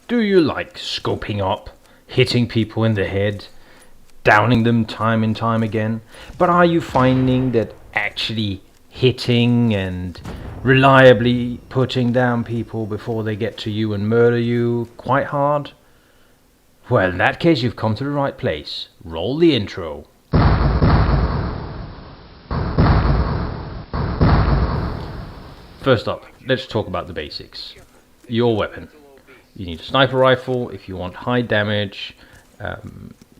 Do you like scoping up, hitting people in the head, downing them time and time again? But are you finding that actually hitting and reliably putting down people before they get to you and murder you quite hard? Well, in that case, you've come to the right place. Roll the intro. First up, let's talk about the basics. Your weapon. You need a sniper rifle. If you want high damage,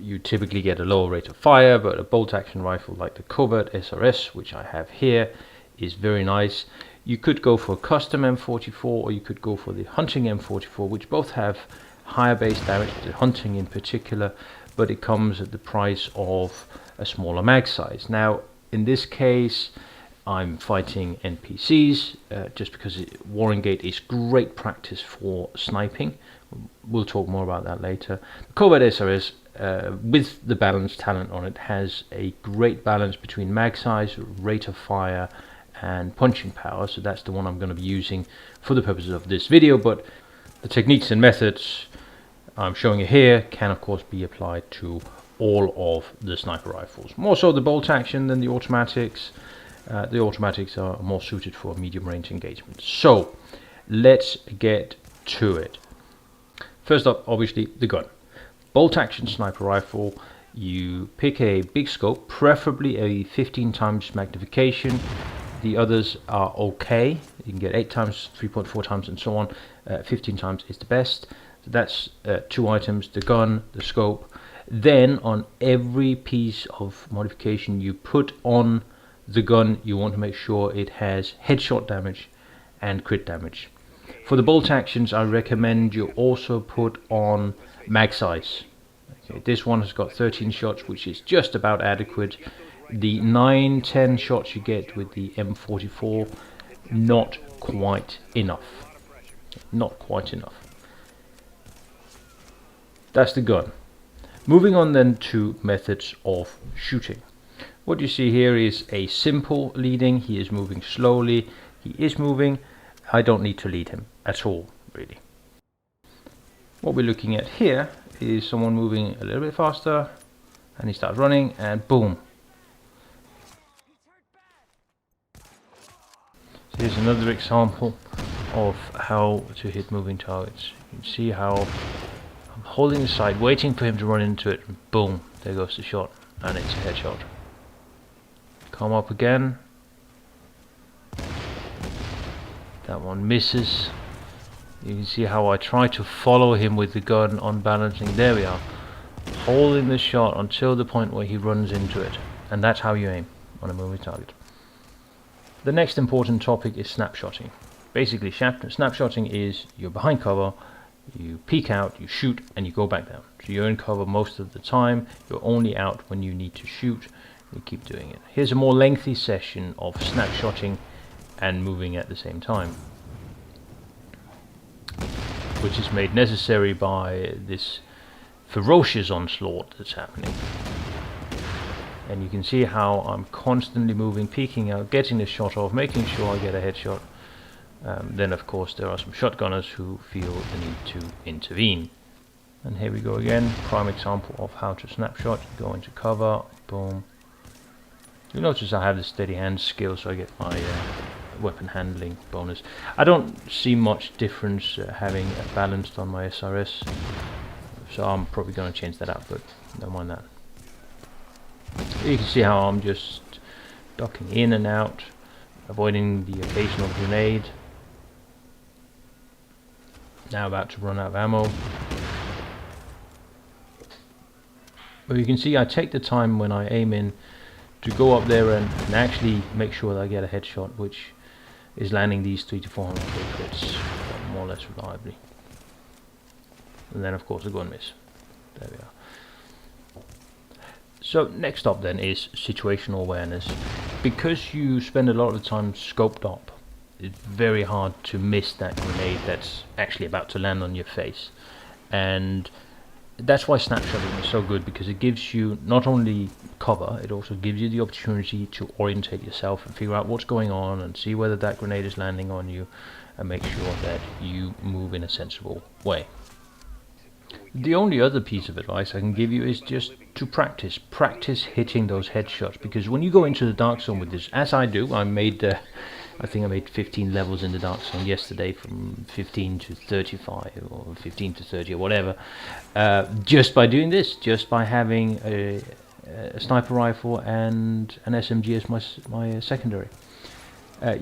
you typically get a lower rate of fire, but a bolt action rifle like the Covert SRS, which I have here, is very nice. You could go for a custom M44, or you could go for the hunting M44, which both have higher base damage, the hunting in particular, but it comes at the price of a smaller mag size. Now, in this case, I'm fighting NPCs just because Warringate is great practice for sniping. We'll talk more about that later. The Covert SRS, with the balanced talent on it, has a great balance between mag size, rate of fire, and punching power. So that's the one I'm going to be using for the purposes of this video. But the techniques and methods I'm showing you here can, of course, be applied to all of the sniper rifles. More so the bolt action than the automatics. The automatics are more suited for medium range engagement. So let's get to it. First up, obviously, the gun. Bolt action sniper rifle. You pick a big scope, preferably a 15 times magnification. The others are okay. You can get 8 times, 3.4 times, and so on. 15 times is the best. So that's 2 items: the gun, the scope. Then on every piece of modification you put on the gun, you want to make sure it has headshot damage and crit damage. For the bolt actions, I recommend you also put on mag size. Okay, this one has got 13 shots, which is just about adequate. The 9-10 shots you get with the M44, not quite enough. Not quite enough. That's the gun. Moving on then to methods of shooting. What you see here is a simple leading. He is moving slowly. He is moving. I don't need to lead him at all, really. What we're looking at here is someone moving a little bit faster, and he starts running, and boom. So here's another example of how to hit moving targets. You can see how I'm holding the sight, waiting for him to run into it, and boom, there goes the shot, and it's a headshot. Come up again. That one misses. You can see how I try to follow him with the gun on balancing. There we are. Holding the shot until the point where he runs into it. And that's how you aim on a moving target. The next important topic is snapshotting. Basically, snapshotting is you're behind cover, you peek out, you shoot, and you go back down. So you're in cover most of the time. You're only out when you need to shoot. You keep doing it. Here's a more lengthy session of snapshotting and moving at the same time, which is made necessary by this ferocious onslaught that's happening. And you can see how I'm constantly moving, peeking out, getting the shot off, making sure I get a headshot. Then of course there are some shotgunners who feel the need to intervene. And here we go again, prime example of how to snapshot. Go into cover, boom. You'll notice I have the steady hand skill, so I get my weapon handling bonus. I don't see much difference having it balanced on my SRS, so I'm probably going to change that out, but don't mind that. You can see how I'm just ducking in and out, avoiding the occasional grenade. Now about to run out of ammo. But you can see I take the time when I aim in to go up there and actually make sure that I get a headshot, which is landing these 300 to 400 crits more or less reliably. And then of course a gun miss. There we are. So next up then is situational awareness. Because you spend a lot of the time scoped up, it's very hard to miss that grenade that's actually about to land on your face. And that's why snapshotting is so good, because it gives you not only cover, it also gives you the opportunity to orientate yourself and figure out what's going on and see whether that grenade is landing on you, and make sure that you move in a sensible way. The only other piece of advice I can give you is just to practice hitting those headshots, because when you go into the dark zone with this, as I do, I think I made 15 levels in the dark zone yesterday, from 15 to 35 or 15 to 30 or whatever, just by doing this, just by having a sniper rifle and an SMG as my secondary.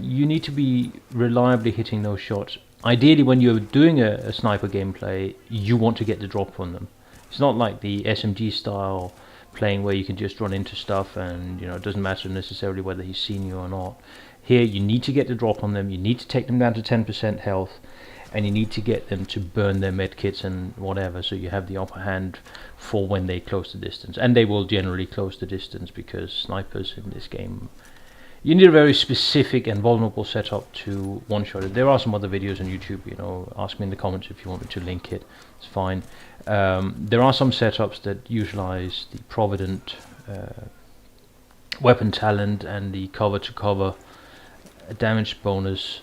You need to be reliably hitting those shots. Ideally, when you're doing a sniper gameplay, you want to get the drop on them. It's not like the SMG style playing where you can just run into stuff and it doesn't matter necessarily whether he's seen you or not. Here you need to get the drop on them, you need to take them down to 10% health, and you need to get them to burn their medkits and whatever, so you have the upper hand for when they close the distance. And they will generally close the distance, because snipers in this game, you need a very specific and vulnerable setup to one-shot it. There are some other videos on YouTube, ask me in the comments if you want me to link it, it's fine. There are some setups that utilize the Provident weapon talent and the cover-to-cover damage bonus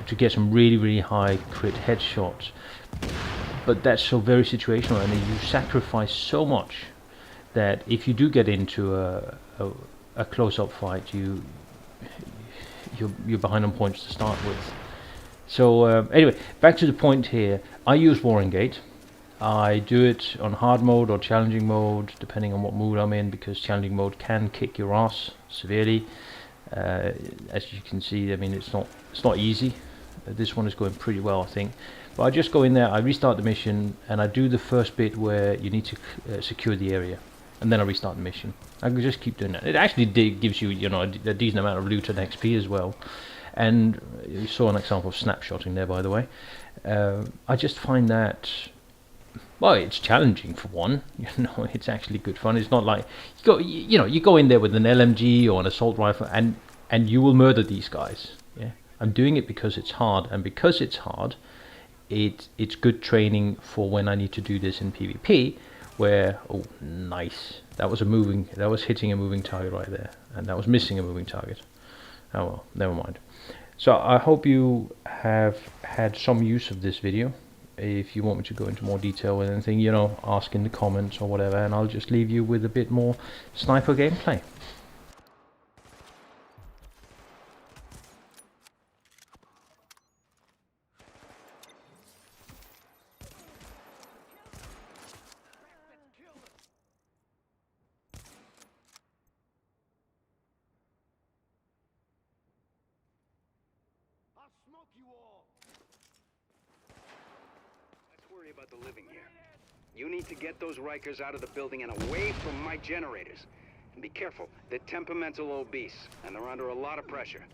to get some really high crit headshots, but that's so very situational, and you sacrifice so much that if you do get into a close-up fight, you're behind on points to start with. So anyway, back to the point here. I use Warring Gate. I do it on hard mode or challenging mode, depending on what mood I'm in, because challenging mode can kick your ass severely. As you can see, I mean, it's not easy. This one is going pretty well, I think. But I just go in there, I restart the mission, and I do the first bit where you need to secure the area, and then I restart the mission. I can just keep doing that. It actually gives you, a decent amount of loot and XP as well. And you saw an example of snapshotting there, by the way. I just find that, well, it's challenging for one. It's actually good fun. It's not like you go in there with an LMG or an assault rifle and you will murder these guys. Yeah, I'm doing it because it's hard, and because it's hard, it's good training for when I need to do this in PvP. Where, oh, nice, that was hitting a moving target right there, and that was missing a moving target. Oh well, never mind. So I hope you have had some use of this video. If you want me to go into more detail with anything, ask in the comments or whatever, and I'll just leave you with a bit more sniper gameplay. About the living here. You need to get those Rikers out of the building and away from my generators. And be careful, they're temperamental obese, and they're under a lot of pressure.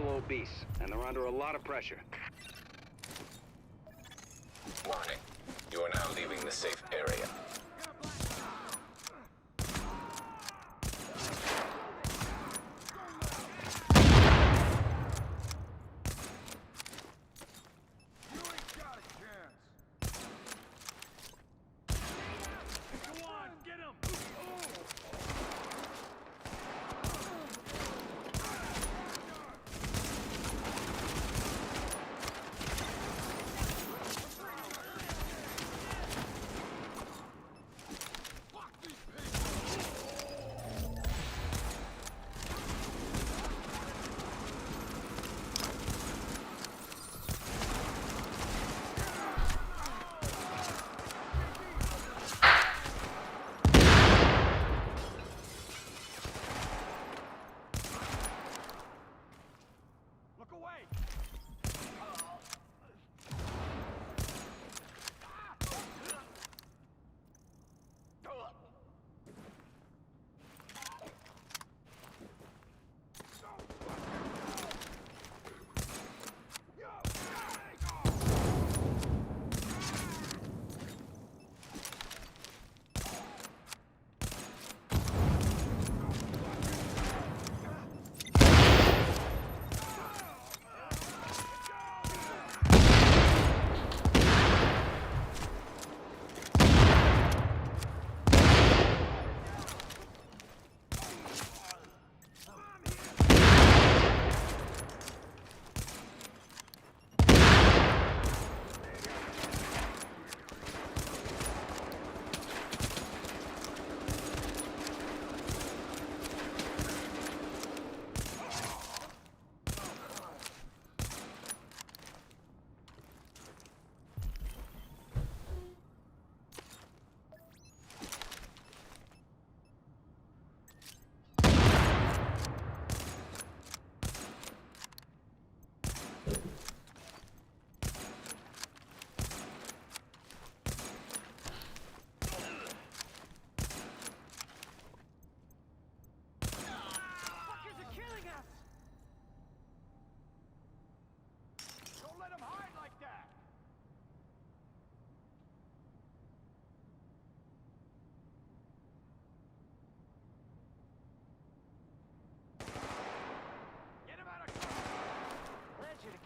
Obese, and they're under a lot of pressure. Warning. You are now leaving the safe area.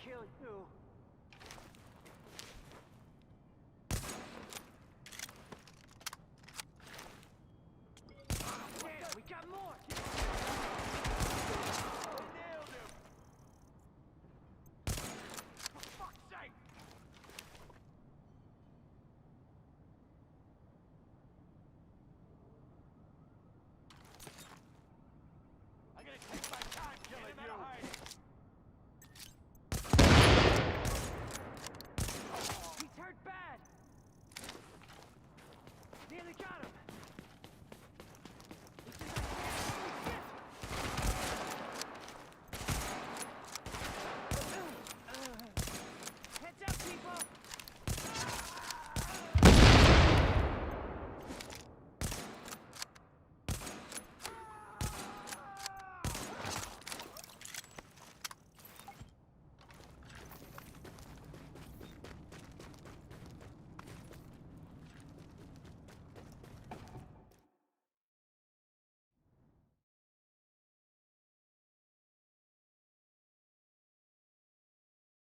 Kill you.